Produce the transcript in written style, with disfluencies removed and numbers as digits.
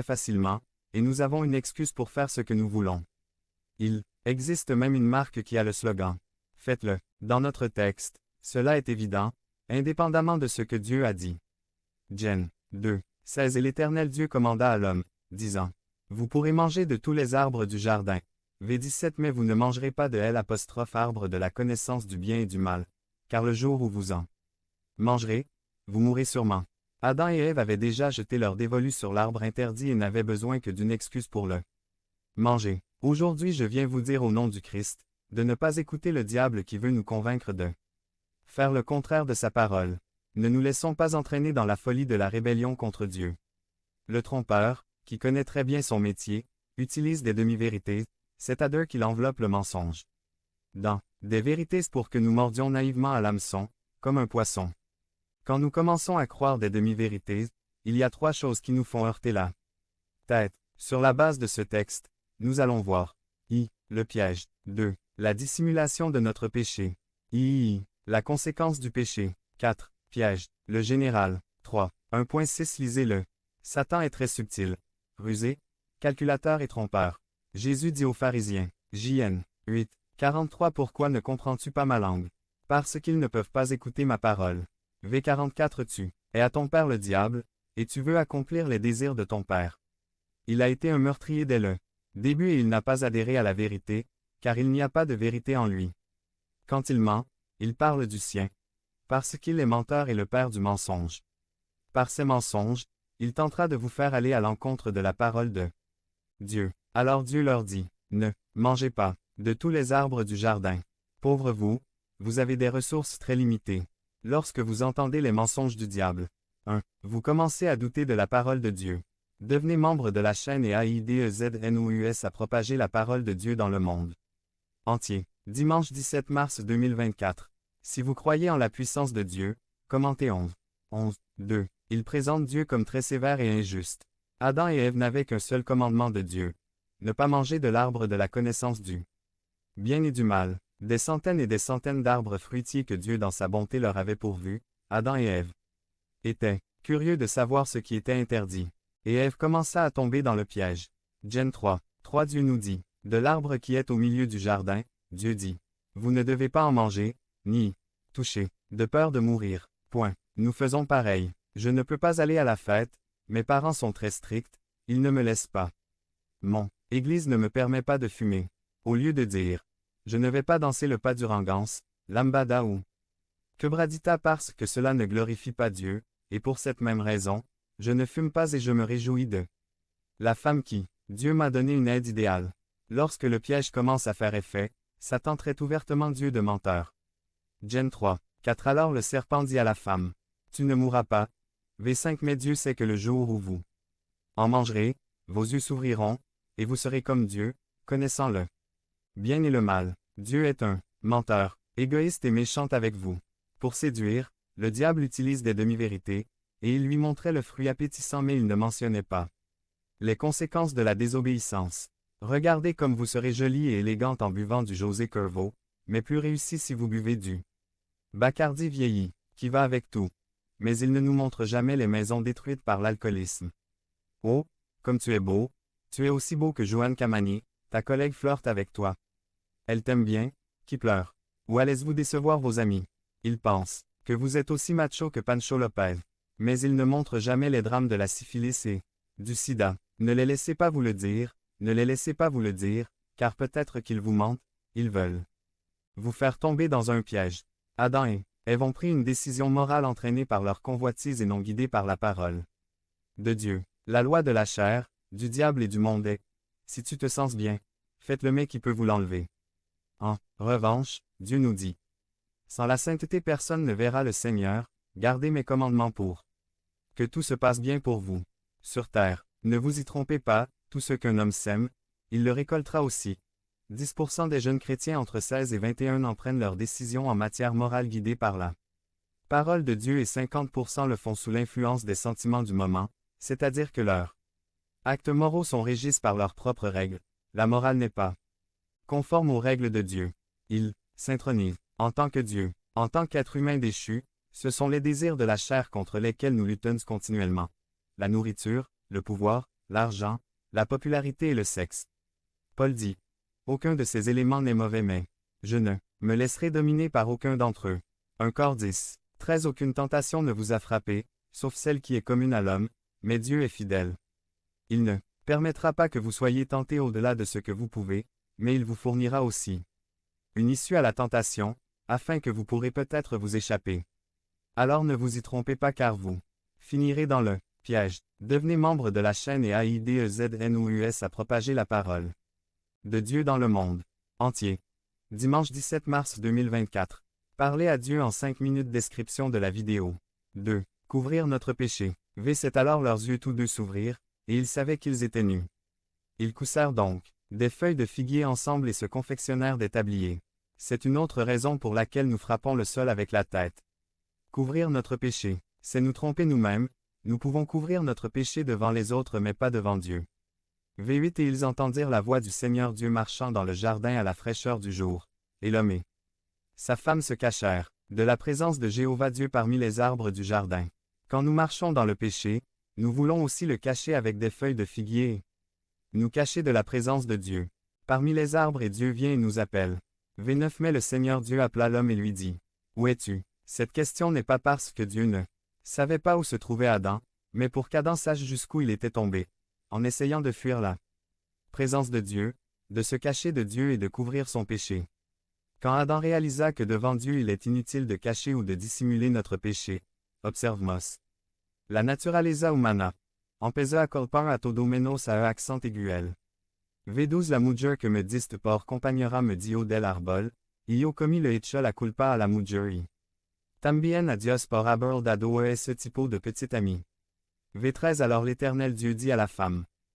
facilement, et nous avons une excuse pour faire ce que nous voulons. Il existe même une marque qui a le slogan « Faites-le ». Dans notre texte, cela est évident, indépendamment de ce que Dieu a dit. Gen 2, 16 Et l'Éternel Dieu commanda à l'homme, disant, « Vous pourrez manger de tous les arbres du jardin. V17 Mais vous ne mangerez pas de l'arbre de la connaissance du bien et du mal, car le jour où vous en mangerez, vous mourrez sûrement. » Adam et Ève avaient déjà jeté leur dévolu sur l'arbre interdit et n'avaient besoin que d'une excuse pour le manger. Aujourd'hui je viens vous dire au nom du Christ, de ne pas écouter le diable qui veut nous convaincre de faire le contraire de sa parole. Ne nous laissons pas entraîner dans la folie de la rébellion contre Dieu. Le trompeur, qui connaît très bien son métier, utilise des demi-vérités, c'est-à-dire qu'il enveloppe le mensonge dans des vérités pour que nous mordions naïvement à l'hameçon, comme un poisson. Quand nous commençons à croire des demi-vérités, il y a 3 choses qui nous font heurter la tête. Sur la base de ce texte, nous allons voir le piège. 2. La dissimulation de notre péché. La conséquence du péché. 4. Piège. Le général. 3. 1.6 Lisez-le. Satan est très subtil, rusé, calculateur et trompeur. Jésus dit aux pharisiens, J.N. 8. 43 Pourquoi ne comprends-tu pas ma langue? Parce qu'ils ne peuvent pas écouter ma parole. V44 Tu es à ton père le diable, et tu veux accomplir les désirs de ton père. Il a été un meurtrier dès le début et il n'a pas adhéré à la vérité, car il n'y a pas de vérité en lui. Quand il ment, il parle du sien, parce qu'il est menteur et le père du mensonge. Par ses mensonges, il tentera de vous faire aller à l'encontre de la parole de Dieu. Alors Dieu leur dit, ne mangez pas de tous les arbres du jardin. Pauvres vous, vous avez des ressources très limitées. Lorsque vous entendez les mensonges du diable, 1. Vous commencez à douter de la parole de Dieu. Devenez membre de la chaîne et AIDEZNOUS à propager la parole de Dieu dans le monde entier. Dimanche 17 mars 2024. Si vous croyez en la puissance de Dieu, commentez 11. 2. Il présente Dieu comme très sévère et injuste. Adam et Ève n'avaient qu'un seul commandement de Dieu. Ne pas manger de l'arbre de la connaissance du bien et du mal. Des centaines et des centaines d'arbres fruitiers que Dieu dans sa bonté leur avait pourvus, Adam et Ève étaient curieux de savoir ce qui était interdit. Et Ève commença à tomber dans le piège. Gen 3. Dieu nous dit, de l'arbre qui est au milieu du jardin, Dieu dit, vous ne devez pas en manger, ni toucher, de peur de mourir. Point. Nous faisons pareil. Je ne peux pas aller à la fête, mes parents sont très stricts, ils ne me laissent pas. Mon église ne me permet pas de fumer. Au lieu de dire, je ne vais pas danser le pas du rangance, lambada ou quebradita parce que cela ne glorifie pas Dieu, et pour cette même raison, je ne fume pas et je me réjouis de la femme qui, Dieu m'a donné une aide idéale. Lorsque le piège commence à faire effet, Satan traite ouvertement Dieu de menteur. Gen 3. 4 Alors le serpent dit à la femme, tu ne mourras pas. V5 Mais Dieu sait que le jour où vous en mangerez, vos yeux s'ouvriront, et vous serez comme Dieu, connaissant le bien et le mal. Dieu est un menteur, égoïste et méchant avec vous. Pour séduire, le diable utilise des demi-vérités, et il lui montrait le fruit appétissant mais il ne mentionnait pas les conséquences de la désobéissance. Regardez comme vous serez jolie et élégante en buvant du José Cuervo, mais plus réussi si vous buvez du Bacardi vieilli, qui va avec tout. Mais il ne nous montre jamais les maisons détruites par l'alcoolisme. Oh, comme tu es beau, tu es aussi beau que Joanne Camani, ta collègue flirte avec toi. Elle t'aime bien, qui pleure. Ou allez-vous décevoir vos amis? Ils pensent que vous êtes aussi macho que Pancho Lopez. Mais ils ne montrent jamais les drames de la syphilis et du sida. Ne les laissez pas vous le dire, ne les laissez pas vous le dire, car peut-être qu'ils vous mentent, ils veulent vous faire tomber dans un piège. Adam et Ève ont pris une décision morale entraînée par leur convoitise et non guidée par la parole de Dieu. La loi de la chair, du diable et du monde est, si tu te sens bien, faites-le mais qui peut vous l'enlever. En revanche, Dieu nous dit, sans la sainteté personne ne verra le Seigneur, gardez mes commandements pour que tout se passe bien pour vous. Sur terre, ne vous y trompez pas, tout ce qu'un homme sème, il le récoltera aussi. 10% des jeunes chrétiens entre 16 et 21 ans prennent leurs décisions en matière morale guidée par la parole de Dieu et 50% le font sous l'influence des sentiments du moment, c'est-à-dire que leurs actes moraux sont régis par leurs propres règles. La morale n'est pas conforme aux règles de Dieu. Il s'intronise en tant que Dieu, en tant qu'être humain déchu. Ce sont les désirs de la chair contre lesquels nous luttons continuellement. La nourriture, le pouvoir, l'argent, la popularité et le sexe. Paul dit, « Aucun de ces éléments n'est mauvais mais je ne me laisserai dominer par aucun d'entre eux. » 1 Cor 10. 13 Aucune tentation ne vous a frappé, sauf celle qui est commune à l'homme, mais Dieu est fidèle. Il ne permettra pas que vous soyez tentés au-delà de ce que vous pouvez, mais il vous fournira aussi une issue à la tentation, afin que vous pourrez peut-être vous échapper. Alors ne vous y trompez pas car vous finirez dans le piège. Devenez membre de la chaîne et AIDEZNOUS à propager la parole de Dieu dans le monde entier. Dimanche 17 mars 2024. Parler à Dieu en 5 minutes. Description de la vidéo. 2. Couvrir notre péché. V. Alors leurs yeux tous deux s'ouvrirent, et ils savaient qu'ils étaient nus. Ils coussèrent donc des feuilles de figuier ensemble et se confectionnèrent des tabliers. C'est une autre raison pour laquelle nous frappons le sol avec la tête. Couvrir notre péché, c'est nous tromper nous-mêmes. Nous pouvons couvrir notre péché devant les autres mais pas devant Dieu. V8 Et ils entendirent la voix du Seigneur Dieu marchant dans le jardin à la fraîcheur du jour. Et l'homme et sa femme se cachèrent de la présence de Jéhovah Dieu parmi les arbres du jardin. Quand nous marchons dans le péché, nous voulons aussi le cacher avec des feuilles de figuier et nous cacher de la présence de Dieu parmi les arbres et Dieu vient et nous appelle. V9 Mais le Seigneur Dieu appela l'homme et lui dit, « Où es-tu » Cette question n'est pas parce que Dieu ne savait pas où se trouvait Adam, mais pour qu'Adam sache jusqu'où il était tombé, en essayant de fuir la présence de Dieu, de se cacher de Dieu et de couvrir son péché. Quand Adam réalisa que devant Dieu il est inutile de cacher ou de dissimuler notre péché, observe Moss. La naturaleza humana. Empeza a colpar a todo menos a accent aiguel. V12 La mujer que me diste por compañera me dio del árbol, y yo comí le hecho la culpa a la mujer y también a Dios por haber dado ese tipo de petit ami. V13 Alors l'Éternel Dieu dit à la femme,